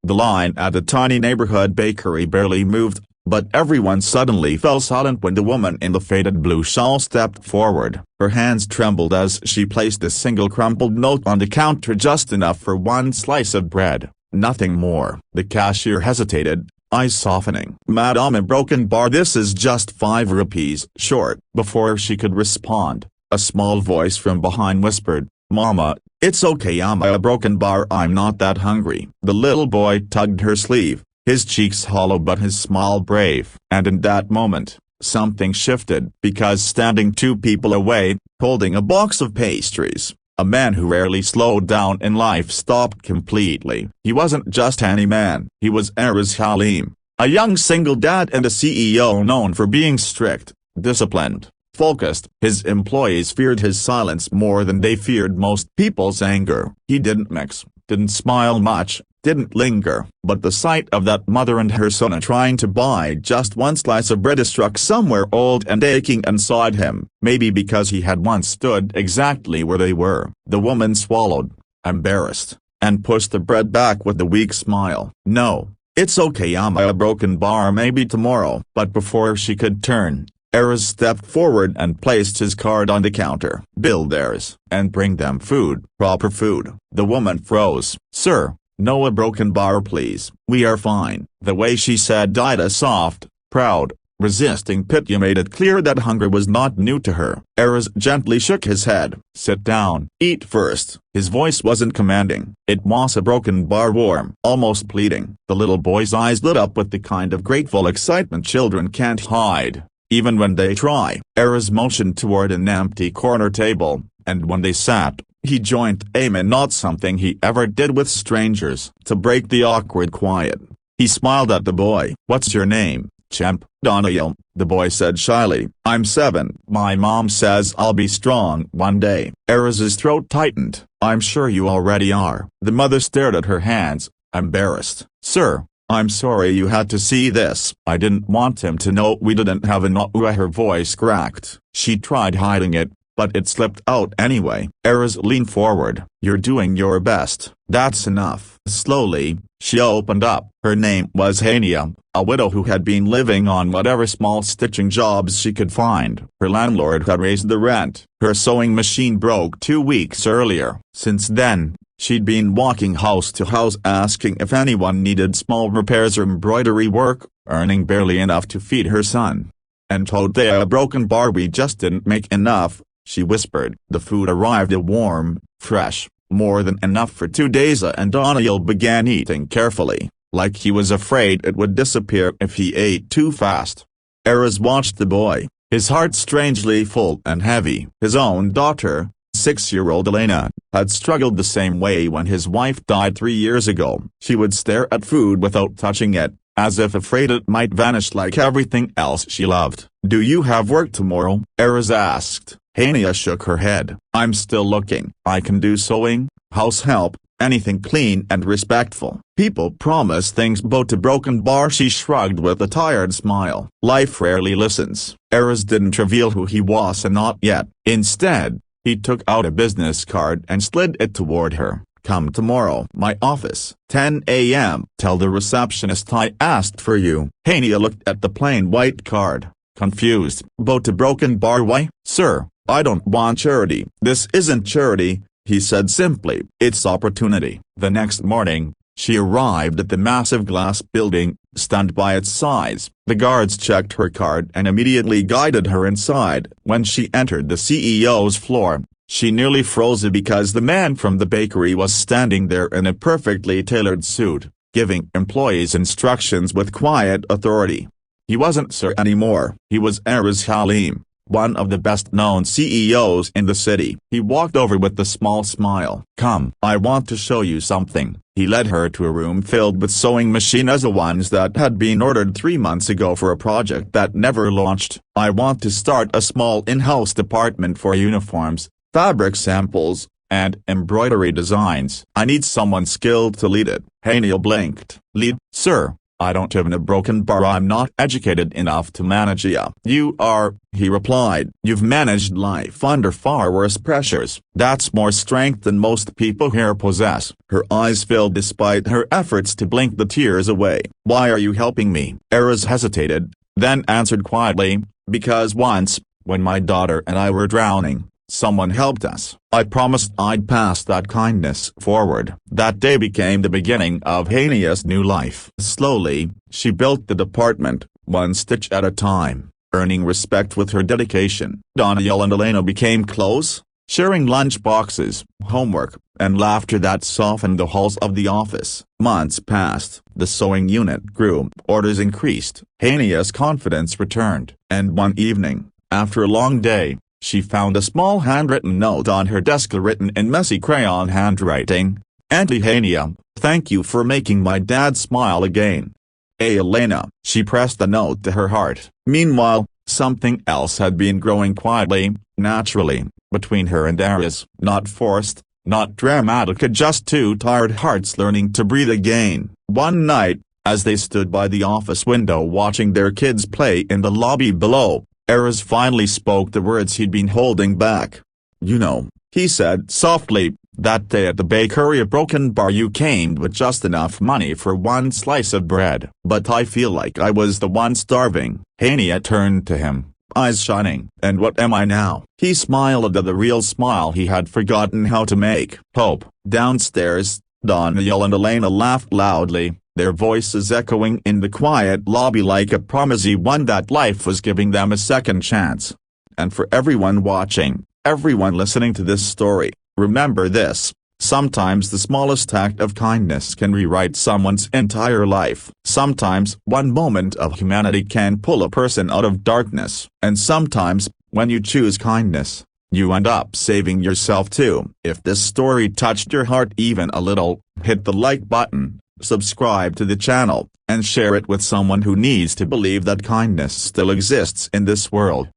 The line at the tiny neighborhood bakery barely moved, but everyone suddenly fell silent when the woman in the faded blue shawl stepped forward. Her hands trembled as she placed a single crumpled note on the counter, just enough for one slice of bread, nothing more. The cashier hesitated, eyes softening. "Madame, a broken bar, this is just 5 rupees short." Before she could respond, a small voice from behind whispered, "Mama, it's okay, I'm a broken bar, I'm not that hungry." The little boy tugged her sleeve, his cheeks hollow but his smile brave. And in that moment, something shifted, because standing 2 people away, holding a box of pastries, a man who rarely slowed down in life stopped completely. He wasn't just any man, he was Araz Halim, a young single dad and a CEO known for being strict, disciplined, focused. His employees feared his silence more than they feared most people's anger. He didn't mix, didn't smile much, didn't linger. But the sight of that mother and her son trying to buy just one slice of bread struck somewhere old and aching inside him. Maybe because he had once stood exactly where they were. The woman swallowed, embarrassed, and pushed the bread back with a weak smile. "No, it's okay, I'm a broken bar, maybe tomorrow." But before she could turn, Araz stepped forward and placed his card on the counter. "Bill theirs, and bring them food, proper food." The woman froze. "Sir, no, a broken bar please, we are fine." The way she said died a soft, proud, resisting pity made it clear that hunger was not new to her. Araz gently shook his head. "Sit down, eat first." His voice wasn't commanding, it was a broken bar warm, almost pleading. The little boy's eyes lit up with the kind of grateful excitement children can't hide, even when they try. Araz motioned toward an empty corner table, and when they sat, he joined them in not something he ever did with strangers. To break the awkward quiet, he smiled at the boy. "What's your name, champ?" "Daniel," the boy said shyly. "I'm 7. My mom says I'll be strong one day." Araz's throat tightened. "I'm sure you already are." The mother stared at her hands, embarrassed. "Sir, I'm sorry you had to see this." "I didn't want him to know we didn't have enough." Her voice cracked. She tried hiding it, but it slipped out anyway. Araz leaned forward. "You're doing your best. That's enough." Slowly, she opened up. Her name was Hania, a widow who had been living on whatever small stitching jobs she could find. Her landlord had raised the rent. Her sewing machine broke 2 weeks earlier. Since then, she'd been walking house to house asking if anyone needed small repairs or embroidery work, earning barely enough to feed her son. "And told they a broken bar, we just didn't make enough," she whispered. The food arrived warm, fresh, more than enough for 2 days, and Daniel began eating carefully, like he was afraid it would disappear if he ate too fast. Araz watched the boy, his heart strangely full and heavy. His own daughter, 6-year-old Elena, had struggled the same way when his wife died 3 years ago. She would stare at food without touching it, as if afraid it might vanish like everything else she loved. "Do you have work tomorrow?" Araz asked. Hania shook her head. "I'm still looking. I can do sewing, house help, anything clean and respectful." "People promise things but a broken bar," she shrugged with a tired smile. "Life rarely listens." Araz didn't reveal who he was, and not yet. Instead, he took out a business card and slid it toward her. "Come tomorrow, my office, 10 a.m. Tell the receptionist I asked for you." Hania looked at the plain white card, confused. "But a broken bar, why?" "Sir, I don't want charity." "This isn't charity," he said simply. "It's opportunity." The next morning, she arrived at the massive glass building, stunned by its size. The guards checked her card and immediately guided her inside. When she entered the CEO's floor, she nearly froze because the man from the bakery was standing there in a perfectly tailored suit, giving employees instructions with quiet authority. He wasn't Sir anymore. He was Araz Halim, one of the best-known CEOs in the city. He walked over with a small smile. "Come, I want to show you something." He led her to a room filled with sewing machines, the ones that had been ordered 3 months ago for a project that never launched. "I want to start a small in-house department for uniforms, fabric samples, and embroidery designs. I need someone skilled to lead it." Hania blinked. "Lead, sir? "I don't live in a broken bar. I'm not educated enough to manage ya." "You are," he replied. "You've managed life under far worse pressures. That's more strength than most people here possess." Her eyes filled despite her efforts to blink the tears away. "Why are you helping me?" Erez hesitated, then answered quietly, "Because once, when my daughter and I were drowning, someone helped us. I promised I'd pass that kindness forward." That day became the beginning of Hania's new life. Slowly, she built the department, one stitch at a time, earning respect with her dedication. Daniel and Elena became close, sharing lunch boxes, homework, and laughter that softened the halls of the office. Months passed, the sewing unit grew, orders increased, Hania's confidence returned, and one evening, after a long day, she found a small handwritten note on her desk written in messy crayon handwriting. "Auntie Hania, thank you for making my dad smile again." "Hey Elena." She pressed the note to her heart. Meanwhile, something else had been growing quietly, naturally, between her and Erez. Not forced, not dramatic, just two tired hearts learning to breathe again. One night, as they stood by the office window watching their kids play in the lobby below, Erez finally spoke the words he'd been holding back. "You know," he said softly, "that day at the bakery, a broken bar, you came with just enough money for one slice of bread. But I feel like I was the one starving." Hania turned to him, eyes shining. "And what am I now?" He smiled, the real smile he had forgotten how to make. "Hope." Downstairs, Daniel and Elena laughed loudly, their voices echoing in the quiet lobby like a promisey one that life was giving them a second chance. And for everyone watching, everyone listening to this story, remember this: sometimes the smallest act of kindness can rewrite someone's entire life. Sometimes one moment of humanity can pull a person out of darkness. And sometimes, when you choose kindness, you end up saving yourself too. If this story touched your heart even a little, hit the like button, subscribe to the channel, and share it with someone who needs to believe that kindness still exists in this world.